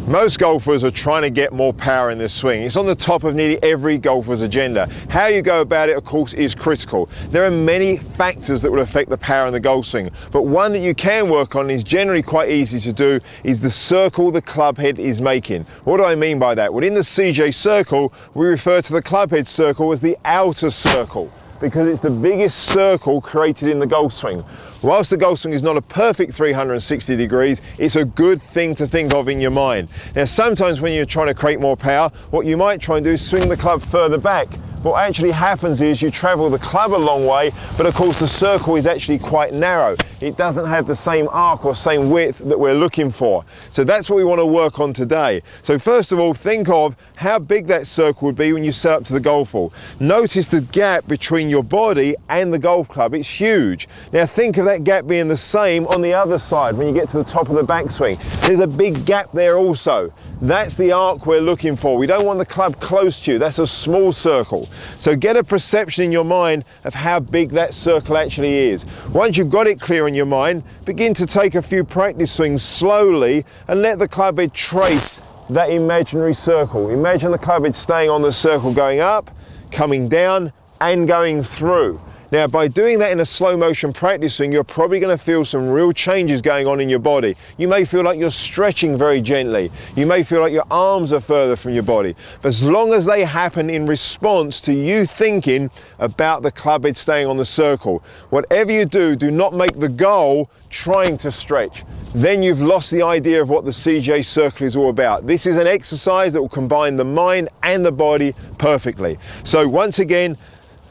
Most golfers are trying to get more power in their swing. It's on the top of nearly every golfer's agenda. How you go about it, of course, is critical. There are many factors that will affect the power in the golf swing, but one that you can work on is generally quite easy to do is the circle the club head is making. What do I mean by that? Well, in the CJ circle, we refer to the club head circle as the outer circle, because it's the biggest circle created in the golf swing. Whilst the golf swing is not a perfect 360 degrees, it's a good thing to think of in your mind. Now, sometimes when you're trying to create more power, what you might try and do is swing the club further back. What actually happens is you travel the club a long way, but of course the circle is actually quite narrow. It doesn't have the same arc or same width that we're looking for. So that's what we want to work on today. So first of all, think of how big that circle would be when you set up to the golf ball. Notice the gap between your body and the golf club. It's huge. Now think of that gap being the same on the other side when you get to the top of the backswing. There's a big gap there also. That's the arc we're looking for. We don't want the club close to you. That's a small circle. So get a perception in your mind of how big that circle actually is. Once you've got it clear in your mind, begin to take a few practice swings slowly and let the club head trace that imaginary circle. Imagine the club head staying on the circle, going up, coming down and going through. Now, by doing that in a slow motion practice swing, you're probably going to feel some real changes going on in your body. You may feel like you're stretching very gently. You may feel like your arms are further from your body. But as long as they happen in response to you thinking about the club head staying on the circle, whatever you do, do not make the goal trying to stretch. Then you've lost the idea of what the CJ circle is all about. This is an exercise that will combine the mind and the body perfectly. So once again,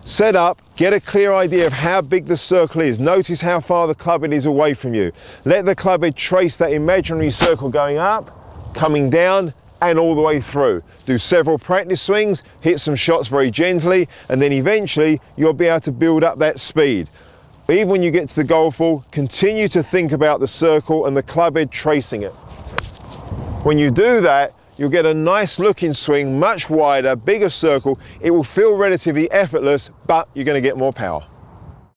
set up, get a clear idea of how big the circle is. Notice how far the club head is away from you. Let the club head trace that imaginary circle going up, coming down, and all the way through. Do several practice swings, hit some shots very gently, and then eventually you'll be able to build up that speed. Even when you get to the golf ball, continue to think about the circle and the club head tracing it. When you do that, you'll get a nice looking swing, much wider, bigger circle. It will feel relatively effortless, but you're going to get more power.